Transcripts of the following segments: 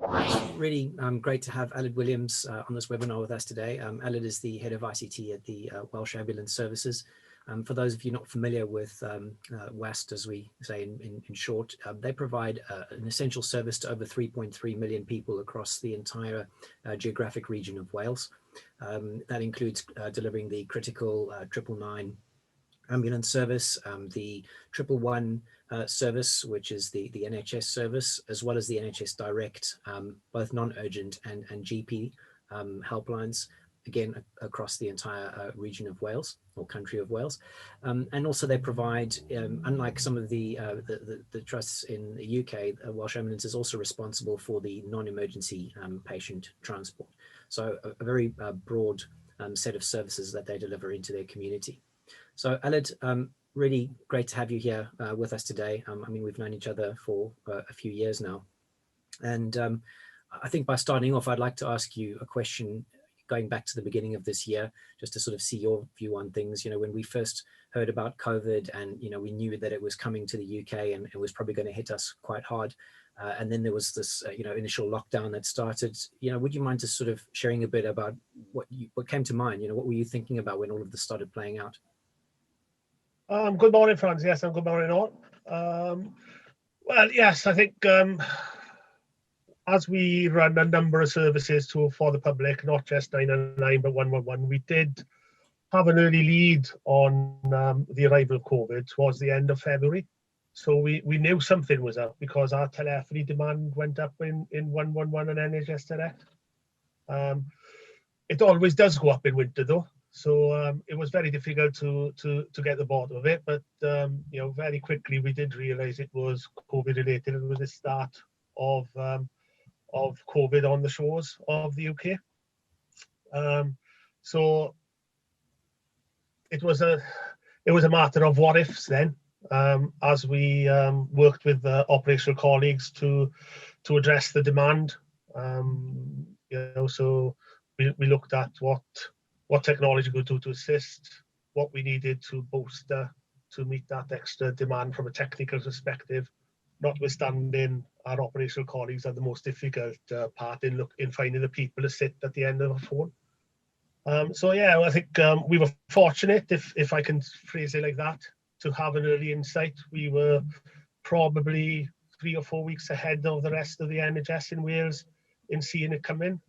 It's really great to have Aled Williams on this webinar with us today. Aled is the head of ICT at the Welsh Ambulance Services. For those of you not familiar with WAST, as we say in short, they provide an essential service to over 3.3 million people across the entire geographic region of Wales. That includes delivering the critical 999 ambulance service, the 111 service, which is the NHS service, as well as the NHS Direct, both non-urgent and GP helplines, again, across the entire region of Wales or country of Wales. And also they provide, unlike some of the trusts in the UK, Welsh Ambulance is also responsible for the non-emergency patient transport. So a very broad set of services that they deliver into their community. So Aled, really great to have you here with us today. I mean, we've known each other for a few years now. And I think by starting off, I'd like to ask you a question going back to the beginning of this year, just to sort of see your view on things. You know, when we first heard about COVID and, you know, we knew that it was coming to the UK and it was probably going to hit us quite hard. And then there was this, you know, initial lockdown that started. You know, would you mind just sort of sharing a bit about what came to mind? You know, what were you thinking about when all of this started playing out? Good morning, Franz. Yes, and good morning all. Well, yes, I think as we run a number of services for the public, not just 999 but 111, we did have an early lead on the arrival of COVID towards the end of February. So we knew something was up because our telephony demand went up in 111 and NHS Direct. It always does go up in winter though. So it was very difficult to get the bottom of it, but you know, very quickly we did realise it was COVID related. It was the start of COVID on the shores of the UK. So it was a matter of what ifs then, as we worked with operational colleagues to address the demand. You know, so we looked at what technology could do to assist, what we needed to bolster to meet that extra demand from a technical perspective, notwithstanding our operational colleagues are the most difficult part in finding the people to sit at the end of a phone. So yeah, I think we were fortunate, if I can phrase it like that, to have an early insight. We were probably 3 or 4 weeks ahead of the rest of the NHS in Wales in seeing it come in.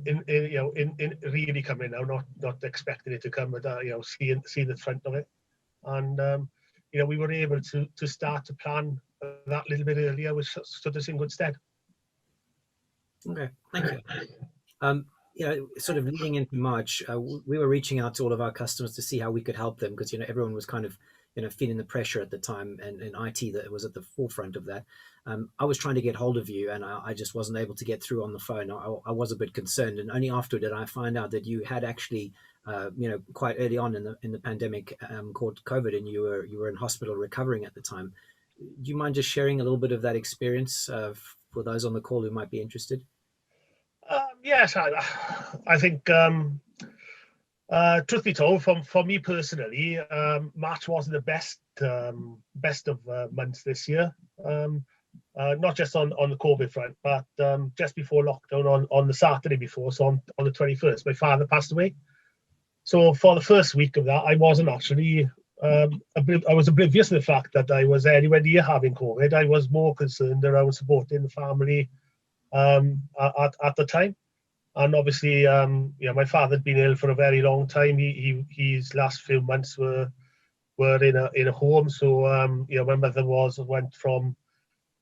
In really coming now, not expecting it to come, but you know, seeing the front of it, and you know, we were able to start to plan that little bit earlier, which stood us in good stead. Okay, thank you. You know, sort of leading into March, we were reaching out to all of our customers to see how we could help them, because, you know, everyone was kind of, you know, feeling the pressure at the time, and IT that was at the forefront of that. I was trying to get hold of you, and I just wasn't able to get through on the phone. I was a bit concerned, and only after did I find out that you had actually, you know, quite early on in the pandemic, caught COVID, and you were in hospital recovering at the time. Do you mind just sharing a little bit of that experience for those on the call who might be interested? Yes, I think. Truth be told, for me personally, March wasn't the best of months this year. Not just on the COVID front, but just before lockdown, on the Saturday before, so on the 21st, my father passed away. So for the first week of that, I wasn't actually, I was oblivious to the fact that I was anywhere near having COVID. I was more concerned around supporting the family at the time. And obviously, you know, my father had been ill for a very long time. His last few months were in a home. So you know, my mother went from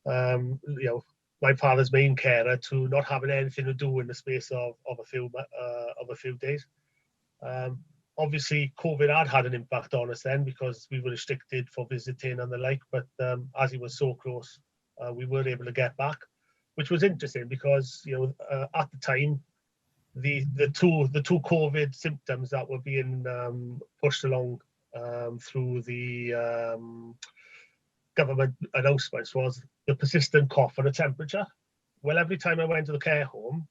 you know, my father's main carer to not having anything to do in the space of a few days. Obviously, COVID had an impact on us then because we were restricted for visiting and the like. But as he was so close, we were able to get back, which was interesting because, you know, at the time, the two COVID symptoms that were being pushed along through the government announcements was the persistent cough and a temperature. Well, every time I went to the care home,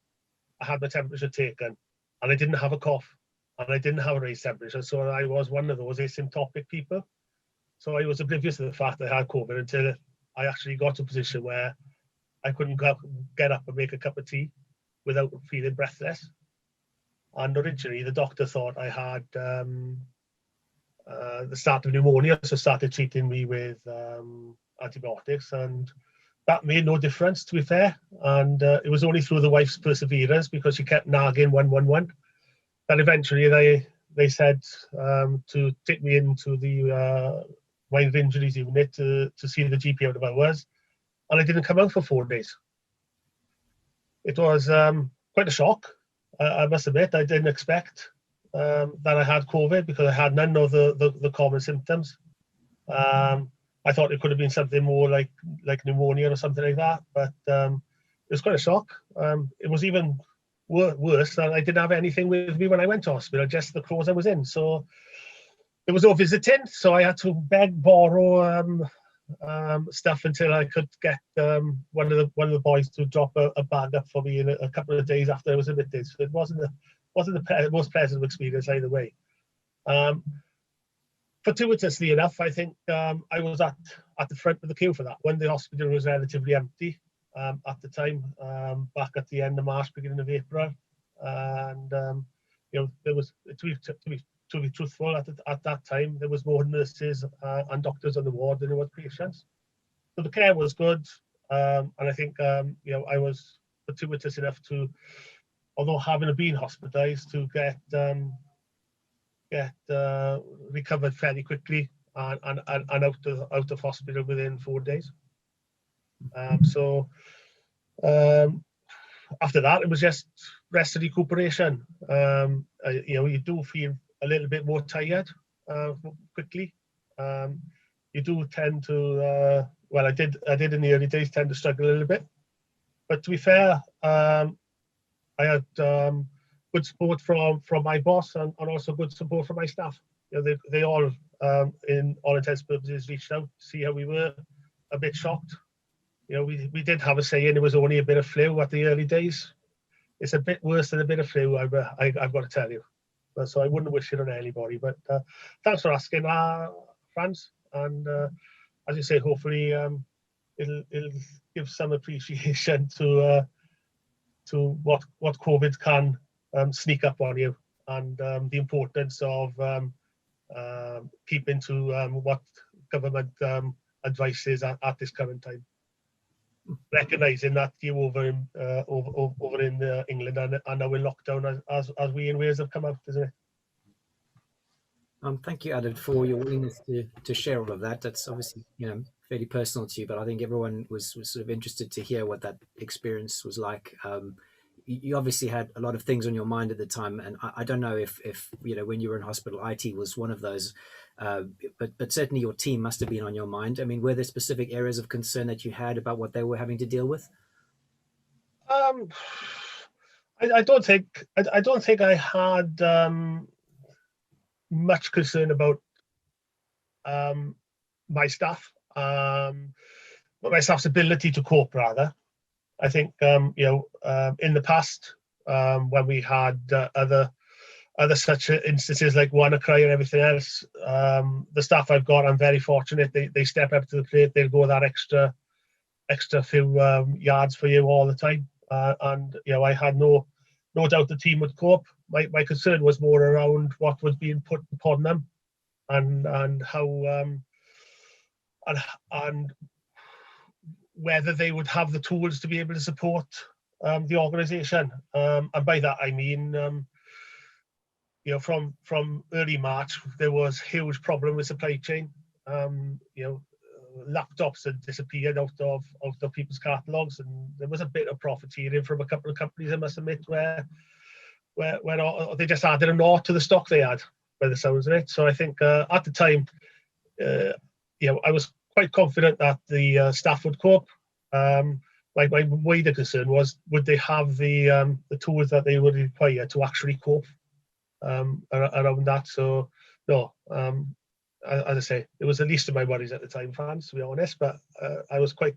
I had my temperature taken, and I didn't have a cough, and I didn't have a raised temperature, so I was one of those asymptomatic people. So I was oblivious to the fact that I had COVID until I actually got to a position where I couldn't get up and make a cup of tea without feeling breathless. And originally, the doctor thought I had the start of pneumonia, so started treating me with antibiotics, and that made no difference, to be fair. And it was only through the wife's perseverance, because she kept nagging 111, that eventually they said to take me into the minor injuries unit to see the GP out of hours, and I didn't come out for 4 days. It was quite a shock. I must admit, I didn't expect that I had COVID, because I had none of the common symptoms. I thought it could have been something more like pneumonia or something like that, but it was quite a shock. It was even worse that I didn't have anything with me when I went to hospital, just the clothes I was in. So there was no visiting, so I had to beg, borrow stuff until I could get one of the boys to drop a bag up for me in a couple of days after I was admitted. So it wasn't the most pleasant experience either way. Fortuitously enough, I think I was at the front of the queue for that when the hospital was relatively empty at the time, back at the end of March, beginning of April, and there was, to be truthful, at that time there was more nurses and doctors on the ward than there was patients, so the care was good, and I think I was fortuitous enough to, although having been hospitalised, to get recovered fairly quickly and out of hospital within 4 days. So after that, it was just rest and recuperation. You do feel a little bit more tired quickly. You do tend to, well, I did in the early days tend to struggle a little bit. But to be fair, I had good support from my boss and also good support from my staff. They all, in all intents and purposes, reached out to see how we were. A bit shocked. We did have a saying it was only a bit of flu at the early days. It's a bit worse than a bit of flu, I've got to tell you. So I wouldn't wish it on anybody. But thanks for asking, Franz. And as you say, hopefully it'll give some appreciation to what COVID can sneak up on you, and the importance of keeping to what government advice is at this current time. Recognising that you over in England are now in lockdown as we in Wales have come out, isn't it? Thank you, Adam, for your willingness to share all of that. That's obviously fairly personal to you, but I think everyone was sort of interested to hear what that experience was like. You obviously had a lot of things on your mind at the time, and I don't know if when you were in hospital, IT was one of those, but certainly your team must have been on your mind. I mean, were there specific areas of concern that you had about what they were having to deal with? I don't think I had much concern about my staff, my staff's ability to cope, rather. I think in the past, when we had other such instances like WannaCry and everything else, the staff I've got, I'm very fortunate. They step up to the plate. They'll go that extra few yards for you all the time, and I had no doubt the team would cope. My concern was more around what was being put upon them, and how and whether they would have the tools to be able to support the organisation. And by that I mean, from early March, there was huge problem with supply chain. Laptops had disappeared out of people's catalogues, and there was a bit of profiteering from a couple of companies, I must admit, where they just added a knot to the stock they had, by the sounds of it. So I think at the time, I was quite confident that the staff would cope. My wider concern was, would they have the tools that they would require to actually cope around that? So no, as I say, it was the least of my worries at the time, Franz, to be honest. But I was quite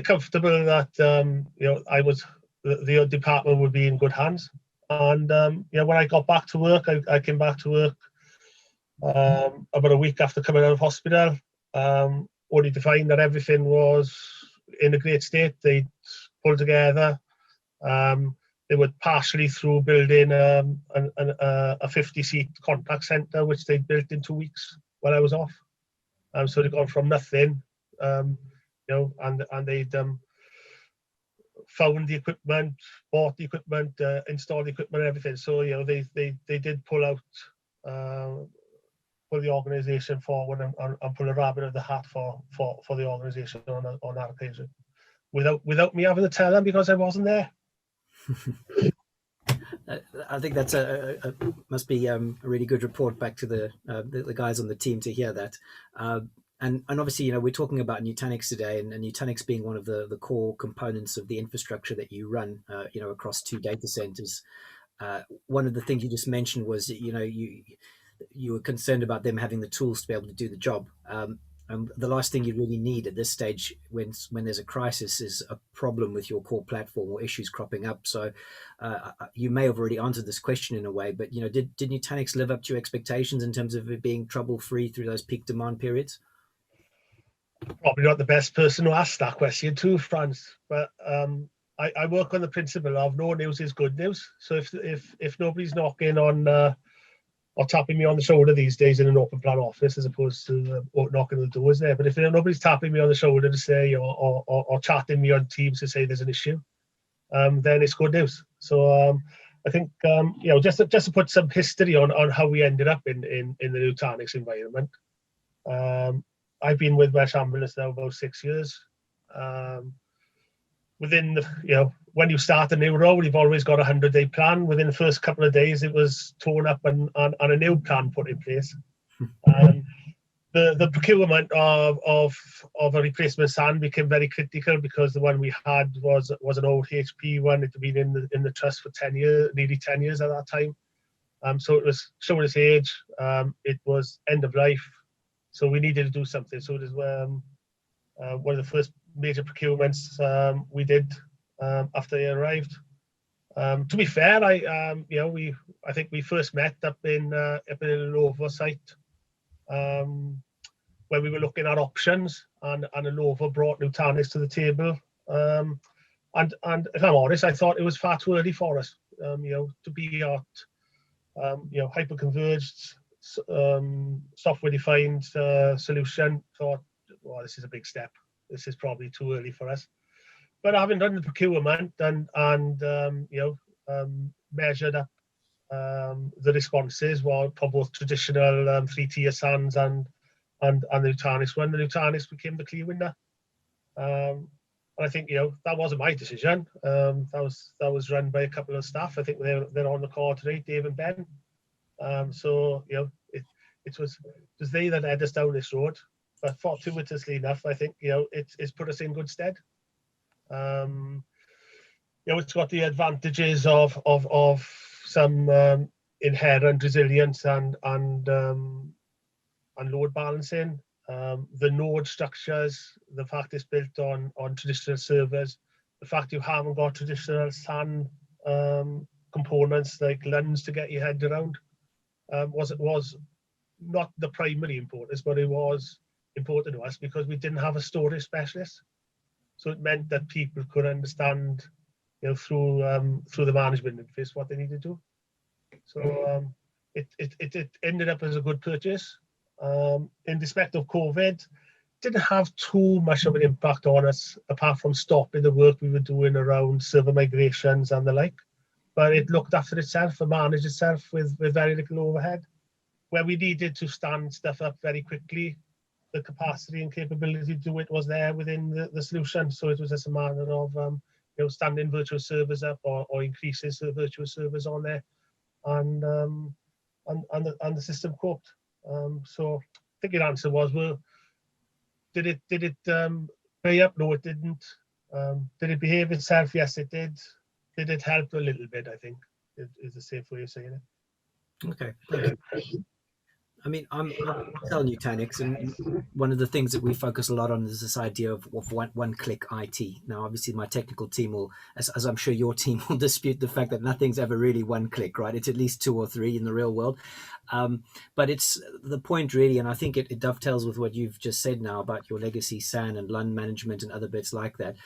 comfortable that the department would be in good hands. And when I got back to work, I came back to work about a week after coming out of hospital, only to find that everything was in a great state. They pulled together. They were partially through building a 50-seat contact centre, which they built in 2 weeks while I was off. So they'd gone from nothing, you know, and they'd found the equipment, bought the equipment, installed the equipment, and everything. So, you know, they did pull out, pull the organisation forward and pull a rabbit out of the hat for the organisation on that occasion, without me having to tell them because I wasn't there. I think that's must be a really good report back to the guys on the team to hear that. And obviously, you know, we're talking about Nutanix today, and Nutanix being one of the core components of the infrastructure that you run, you know, across 2 data centers. One of the things you just mentioned was, you know, you were concerned about them having the tools to be able to do the job. And the last thing you really need at this stage when there's a crisis is a problem with your core platform or issues cropping up. So you may have already answered this question in a way, but, you know, did Nutanix live up to your expectations in terms of it being trouble-free through those peak demand periods? Probably not the best person to ask that question to, Franz, but I work on the principle of no news is good news. So if nobody's knocking on or tapping me on the shoulder these days in an open plan office, as opposed to knocking on the doors there, but if nobody's tapping me on the shoulder to say or chatting me on Teams to say there's an issue, then it's good news. So I think you know, just to put some history on how we ended up in the Nutanix environment. I've been with Welsh Ambulance now about 6 years. Within the, you know, when you start a new role, you've always got a 100-day plan. Within the first couple of days, it was torn up and a new plan put in place. The procurement of a replacement SAN became very critical because the one we had was an old HP one. It had been in the trust for 10 years, nearly 10 years at that time. So it was showing its age. It was end of life. So we needed to do something. So it was one of the first major procurements we did after they arrived. To be fair, you know, I think we first met up in a Lenovo site when we were looking at options, and Lenovo brought Nutanix to the table. And if I'm honest, I thought it was far too early for us, you know, to be at you know, hyper-converged software-defined solution. Thought, well, this is a big step. This is probably too early for us. But having done the procurement and you know, measured up the responses for both traditional 3-tier SANs and the Nutanix one, the Nutanix became the clear winner. And I think, you know, that wasn't my decision. That was run by a couple of staff. I think they're on the call today, Dave and Ben. So, you know, it was they that led us down this road. But fortuitously enough, I think, you know, it's put us in good stead. You know, it's got the advantages of some inherent resilience and load balancing. The node structures, the fact it's built on traditional servers, the fact you haven't got traditional SAN components like LUNs to get your head around, was not the primary importance, but it was important to us because we didn't have a storage specialist. So it meant that people could understand, you know, through the management interface what they needed to do. So it ended up as a good purchase. In respect of COVID, didn't have too much of an impact on us apart from stopping the work we were doing around server migrations and the like. But it looked after itself and managed itself with very little overhead. Where we needed to stand stuff up very quickly, the capacity and capability to do it was there within the solution. So it was just a matter of you know, standing virtual servers up or increasing the virtual servers on there, and the system coped. So I think your answer was, well, did it pay up? No, it didn't. Did it behave itself? Yes, it did. Did it help a little bit? I think is the safe way of saying it. Okay, thank you. I mean, I tell Nutanix, and one of the things that we focus a lot on is this idea of one-click IT. Now, obviously, my technical team will, as I'm sure your team will dispute the fact that nothing's ever really one click, right? It's at least two or three in the real world. But it's the point really, and I think it dovetails with what you've just said now about your legacy SAN and LUN management and other bits like that.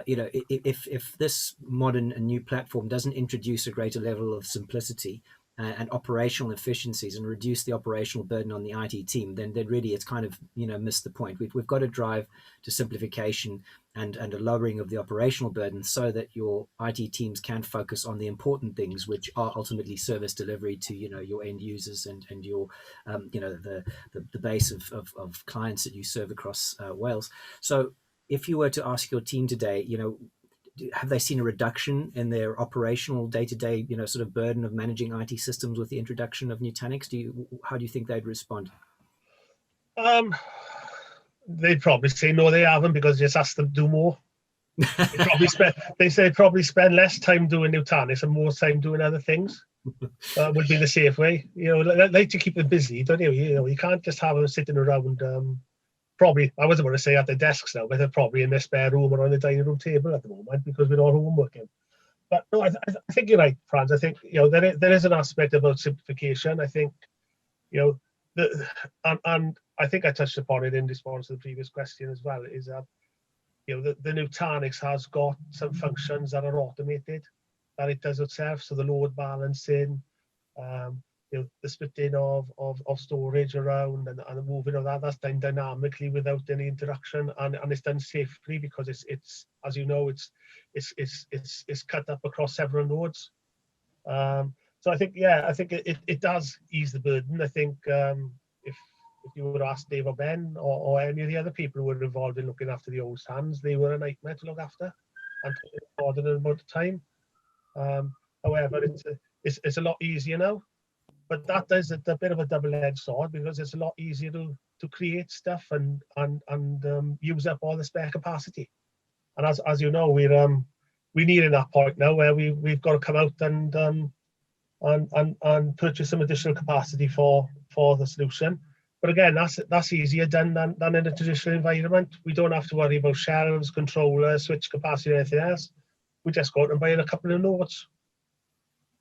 If this modern and new platform doesn't introduce a greater level of simplicity and operational efficiencies and reduce the operational burden on the IT team, then really it's kind of missed the point. We've got to drive to simplification and a lowering of the operational burden so that your IT teams can focus on the important things, which are ultimately service delivery to your end users and your the base of clients that you serve across Wales. So if you were to ask your team today, have they seen a reduction in their operational day-to-day, sort of burden of managing IT systems with the introduction of Nutanix? How do you think they'd respond? They'd probably say no, they haven't, because just ask them to do more. They probably spend less time doing Nutanix and more time doing other things. Would be the safe way. Like to keep them busy, don't you? You can't just have them sitting around. Probably, I wasn't going to say at their desks now, but they're probably in their spare room or on the dining room table at the moment because we're all home working. But no, I think you're right, Franz. I think there is an aspect about simplification. I think and I think I touched upon it in response to the previous question as well. Is that the Nutanix has got some functions that are automated, that it does itself. So the load balancing. The splitting of storage around and the moving of that's done dynamically without any interaction, and it's done safely because it's as you know it's cut up across several nodes. So I think it does ease the burden. I think if you would ask Dave or Ben or any of the other people who were involved in looking after the old stands, they were a nightmare to look after and took an inordinate amount of time. However, it's a lot easier now. But that is a bit of a double-edged sword because it's a lot easier to create stuff and use up all the spare capacity. And as you know, we're nearing that point now where we've got to come out and purchase some additional capacity for the solution. But again, that's easier done than in a traditional environment. We don't have to worry about shelves, controllers, switch capacity, or anything else. We just go out and buy in a couple of nodes.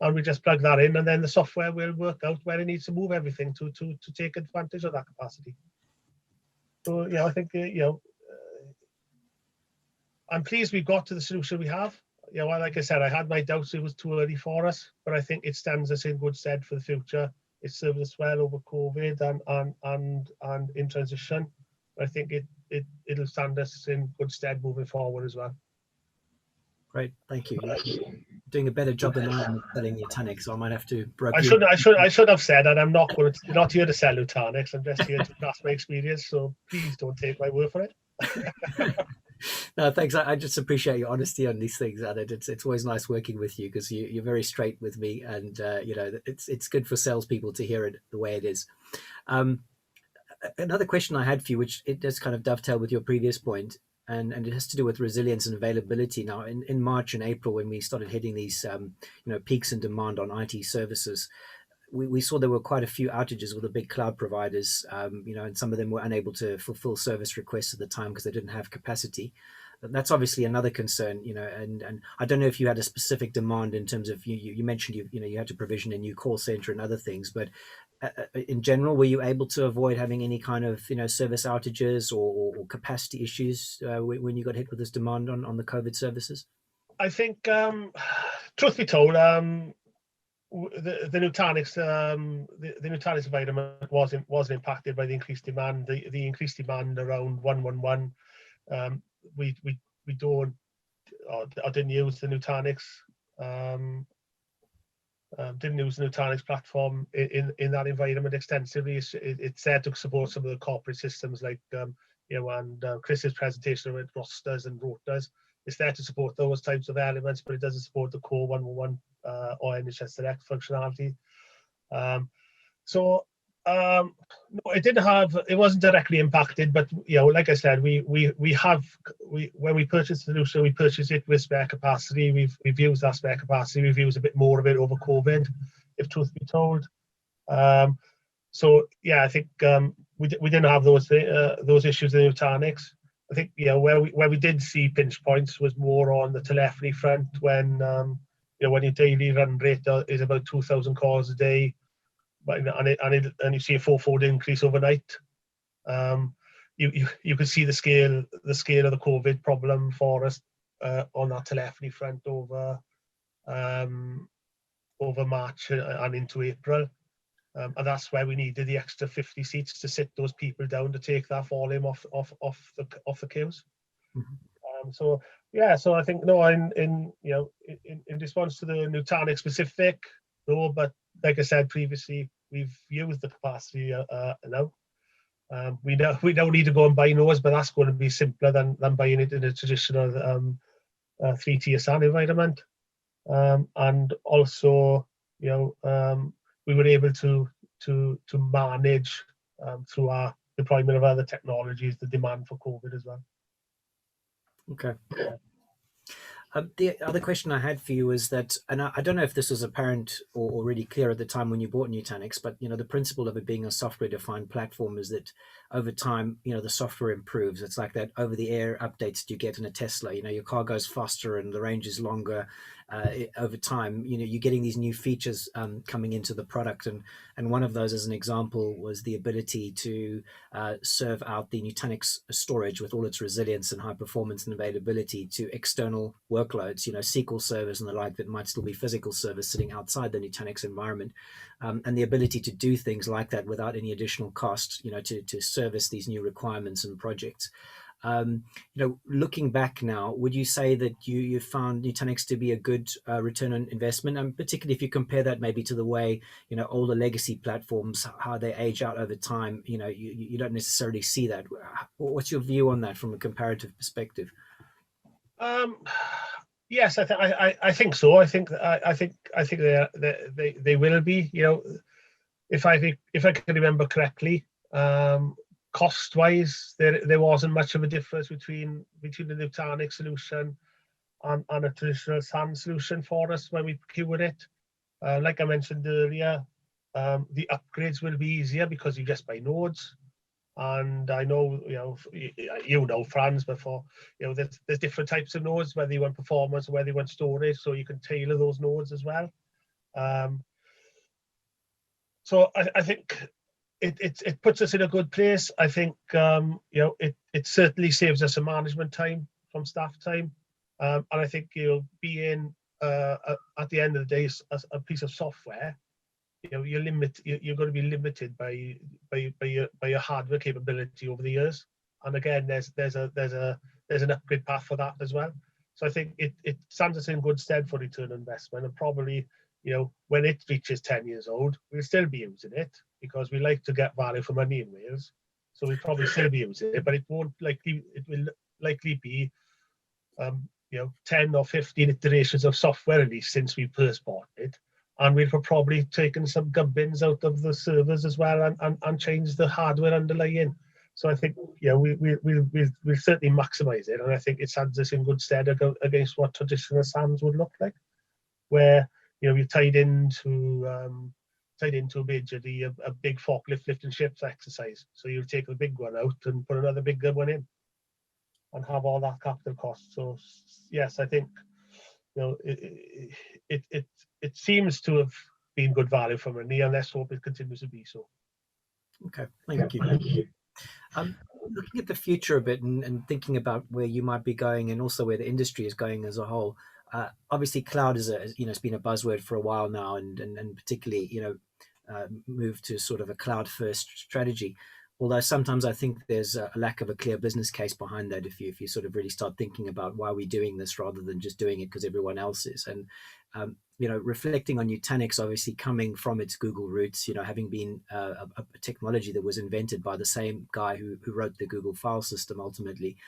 And we just plug that in, and then the software will work out where it needs to move everything to take advantage of that capacity. So I think I'm pleased we got to the solution we have. Like I said, I had my doubts it was too early for us, but I think it stands us in good stead for the future. It served us well over COVID and in transition. I think it'll stand us in good stead moving forward as well. Great, thank you. You're doing a better job than I am selling Nutanix, so I might have to. I should have said that I'm not here to sell Nutanix. I'm just here to pass my experience. So please don't take my word for it. No, thanks. I just appreciate your honesty on these things, and it's always nice working with you because you're very straight with me, and it's good for salespeople to hear it the way it is. Another question I had for you, which it does kind of dovetail with your previous point. And it has to do with resilience and availability. Now, in March and April, when we started hitting these peaks in demand on IT services, we saw there were quite a few outages with the big cloud providers, and some of them were unable to fulfill service requests at the time because they didn't have capacity. That's obviously another concern, and I don't know if you had a specific demand in terms of you mentioned you had to provision a new call center and other things, but in general, were you able to avoid having any kind of service outages or capacity issues when you got hit with this demand on the COVID services? I think, truth be told, the Nutanix the Nutanix environment wasn't impacted by the increased demand. The increased demand around 111. We don't or didn't use the Nutanix. Didn't use the Nutanix platform in that environment extensively. It's there to support some of the corporate systems like and Chris's presentation about rosters and rotas. It's there to support those types of elements, but it doesn't support the core 111 or NHS Direct functionality. No, it wasn't directly impacted, but like I said, when we purchased the solution, we purchased it with spare capacity. We've used that spare capacity. We've used a bit more of it over COVID, if truth be told. So yeah, I think we didn't have those issues in Nutanix. I think where we did see pinch points was more on the telephony front when when your daily run rate is about 2,000 calls a day, but and you see a fourfold increase overnight. You could see the scale of the COVID problem for us on that telephony front over March and into April. And that's where we needed the extra 50 seats to sit those people down to take that volume off the queues. Mm-hmm. So yeah, so I think in response to the Nutanix specific, no, but like I said previously, we've used the capacity now. We don't need to go and buy those, but that's going to be simpler than buying it in a traditional 3-tier SAN environment. And also, we were able to manage through our deployment of other technologies the demand for COVID as well. Okay. The other question I had for you is that, and I don't know if this was apparent or really clear at the time when you bought Nutanix, but the principle of it being a software-defined platform is that over time, the software improves. It's like that over-the-air updates you get in a Tesla. Your car goes faster and the range is longer. Over time, you're getting these new features coming into the product, and one of those, as an example, was the ability to serve out the Nutanix storage with all its resilience and high performance and availability to external workloads, SQL servers and the like that might still be physical servers sitting outside the Nutanix environment, and the ability to do things like that without any additional cost, to service these new requirements and projects. Looking back now, would you say that you found Nutanix to be a good return on investment, and particularly if you compare that maybe to the way older legacy platforms, how they age out over time? You don't necessarily see that. What's your view on that from a comparative perspective? Yes, I think so. I think they will be. If I can remember correctly, cost wise, there wasn't much of a difference between the Nutanix solution and a traditional SAN solution for us when we procured it. Like I mentioned earlier, the upgrades will be easier because you just buy nodes. And I know, Franz, before, there's different types of nodes, whether you want performance or whether you want storage, so you can tailor those nodes as well. So I think it puts us in a good place. I think, it certainly saves us some management time from staff time. And I think, being at the end of the day a piece of software, you're going to be limited by your hardware capability over the years. And again, there's an upgrade path for that as well. So I think it stands us in good stead for return on investment, and probably when it reaches 10 years old, we'll still be using it because we like to get value for money in Wales. So we'll probably still be using it, but it will likely be 10 or 15 iterations of software release since we first bought it. And we've probably taken some gubbins out of the servers as well and changed the hardware underlying. So I think, we'll certainly maximize it. And I think it stands us in good stead against what traditional SANs would look like, where, you're tied into basically a big forklift lift and shifts exercise. So you'll take the big one out and put another big one in and have all that capital cost. So yes, I think, it seems to have been good value for money, and let's hope it continues to be so. Okay, thank you. Looking at the future a bit and thinking about where you might be going and also where the industry is going as a whole. Obviously, cloud is it's been a buzzword for a while now, and particularly moved to sort of a cloud first strategy. Although sometimes I think there's a lack of a clear business case behind that if you sort of really start thinking about why we're doing this rather than just doing it because everyone else is. And reflecting on Nutanix, obviously coming from its Google roots, having been a technology that was invented by the same guy who wrote the Google file system ultimately.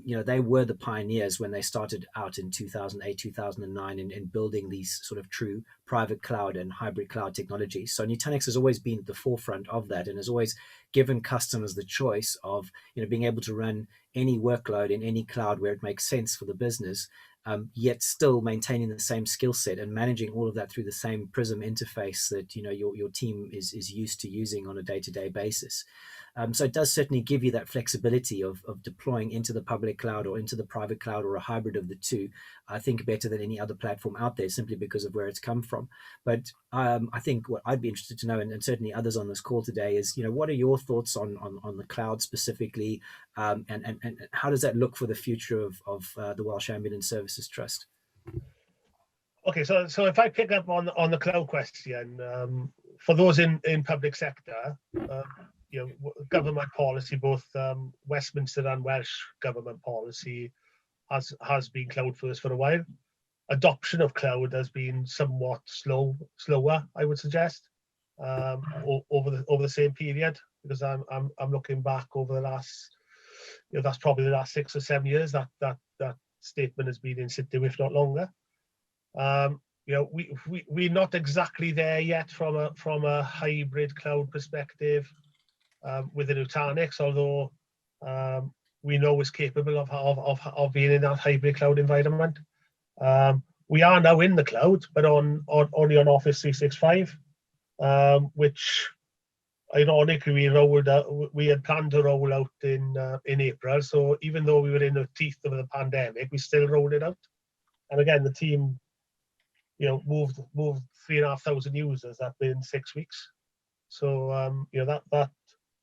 They were the pioneers when they started out in 2008, 2009 in building these sort of true private cloud and hybrid cloud technologies. So Nutanix has always been at the forefront of that and has always given customers the choice of being able to run any workload in any cloud where it makes sense for the business. yet still maintaining the same skill set and managing all of that through the same Prism interface that your team is used to using on a day-to-day basis. So it does certainly give you that flexibility of deploying into the public cloud or into the private cloud or a hybrid of the two. I think better than any other platform out there, simply because of where it's come from. But I think what I'd be interested to know, and certainly others on this call today, is what are your thoughts on the cloud specifically, and how does that look for the future of the Welsh Ambulance Services Trust? Okay, so if I pick up on the cloud question, for those in public sector, government policy, both Westminster and Welsh government policy, has been cloud first for a while. Adoption of cloud has been somewhat slower, I would suggest, over the same period, because I'm looking back over the last, that's probably the last 6 or 7 years that statement has been in situ, if not longer. We're not exactly there yet from a hybrid cloud perspective with the Nutanix, although we know it's capable of being in that hybrid cloud environment. We are now in the cloud, but only on Office 365, which ironically we had planned to roll out in April. So even though we were in the teeth of the pandemic, we still rolled it out. And again, the team, moved 3,500 users up in 6 weeks. So that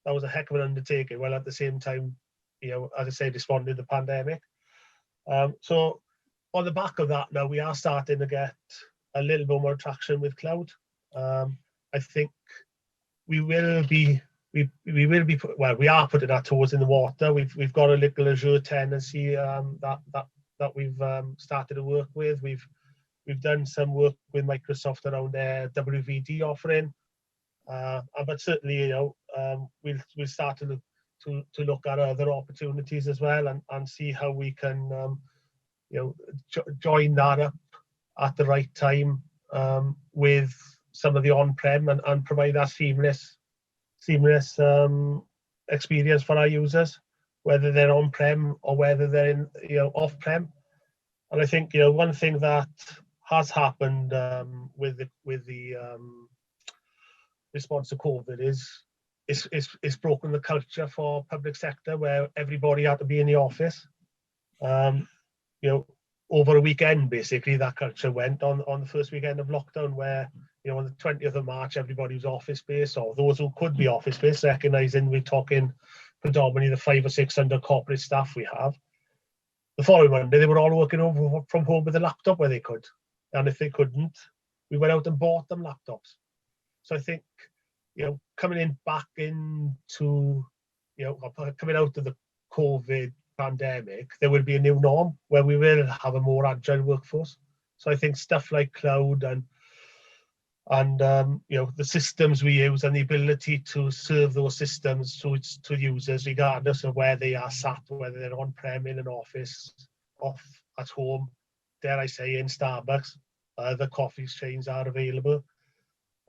was a heck of an undertaking. Well, at the same time, as I say, responding to the pandemic. So on the back of that, now we are starting to get a little bit more traction with cloud. I think we are putting our toes in the water. We've got a little Azure tenancy that we've started to work with. We've done some work with Microsoft around their WVD offering, but certainly we'll start to look at other opportunities as well, and see how we can join that up at the right time with some of the on-prem and provide that seamless experience for our users, whether they're on-prem or whether they're in off-prem. And I think one thing that has happened with the response to COVID is broken the culture for public sector, where everybody had to be in the office. Over a weekend, basically, that culture went on the first weekend of lockdown, where on the 20th of March, everybody was office-based, or those who could be office-based, recognising we're talking predominantly the 500 or 600 corporate staff we have. The following Monday, they were all working from home with a laptop where they could. And if they couldn't, we went out and bought them laptops. So I think, coming out of the COVID pandemic, there will be a new norm where we will have a more agile workforce. So I think stuff like cloud and the systems we use and the ability to serve those systems to users, regardless of where they are sat, whether they're on-prem, in an office, off at home, dare I say, in Starbucks, the coffee chains are available.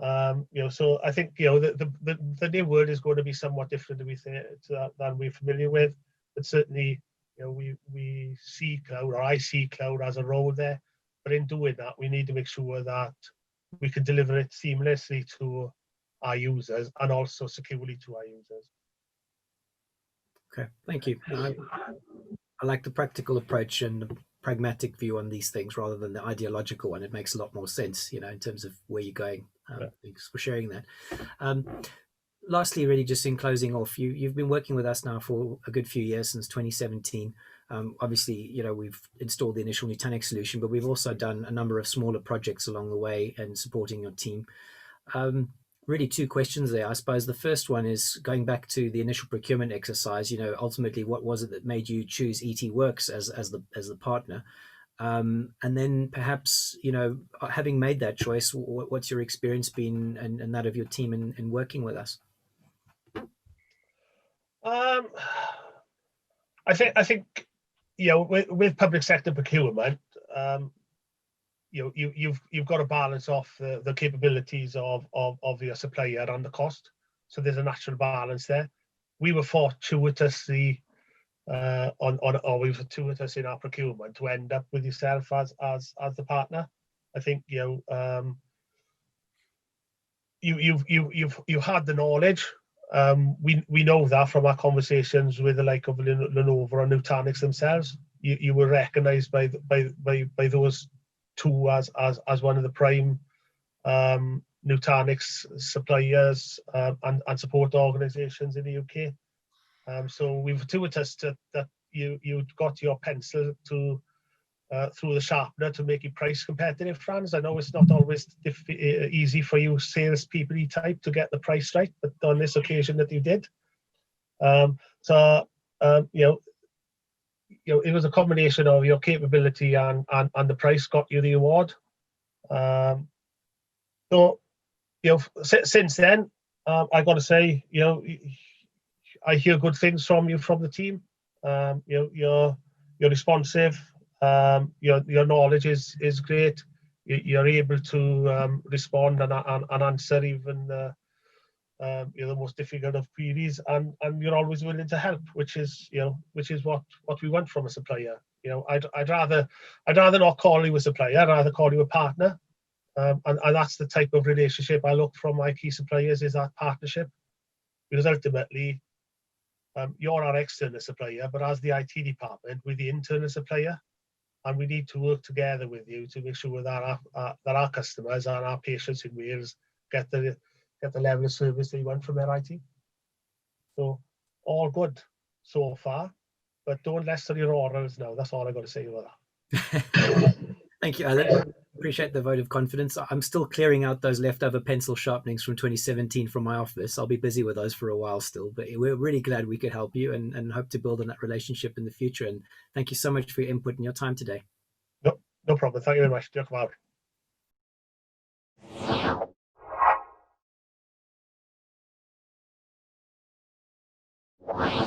So I think the new world is going to be somewhat different than we're familiar with, but certainly we see cloud, or I see cloud as a role there. But in doing that, we need to make sure that we can deliver it seamlessly to our users and also securely to our users. Okay, thank you. I like the practical approach and the pragmatic view on these things rather than the ideological one. It makes a lot more sense, in terms of where you're going. Thanks for sharing that. Lastly, really just in closing off, you've been working with us now for a good few years, since 2017. Obviously, we've installed the initial Nutanix solution, but we've also done a number of smaller projects along the way and supporting your team. Really two questions there. I suppose the first one is going back to the initial procurement exercise. Ultimately, what was it that made you choose ET Works as the partner? And then perhaps, having made that choice, what's your experience been and that of your team in working with us? I think with public sector procurement, you've got to balance off the capabilities of your supplier and the cost. So there's a natural balance there. We were fortuitously or we've fortuitous in our procurement to end up with yourself as the partner. I think you had the knowledge. We know that from our conversations with the like of Lenovo and Nutanix themselves. You were recognised by those two as one of the prime Nutanix suppliers and support organisations in the UK. So we've fortuitous that you got your pencil to through the sharpener to make it price competitive, Franz. I know it's not always easy for you salespeople type to get the price right, but on this occasion that you did. It was a combination of your capability and the price got you the award. Since then, I got to say, I hear good things from you from the team. You're responsive. Your knowledge is great. You're able to respond and answer even the most difficult of queries, and you're always willing to help, which is what we want from a supplier. I'd rather not call you a supplier. I'd rather call you a partner, and that's the type of relationship I look from my key suppliers, is that partnership, because ultimately you're our external supplier, but as the IT department, we're the internal supplier. And we need to work together with you to make sure that our customers and our patients in Wales get the level of service they want from their IT. So all good so far, but don't lessen your orals now. That's all I got to say about that. Thank you, Alan. Appreciate the vote of confidence. I'm still clearing out those leftover pencil sharpenings from 2017 from my office. I'll be busy with those for a while still, but we're really glad we could help you and hope to build on that relationship in the future. And thank you so much for your input and your time today. No problem. Thank you very much. Diolch yn fawr.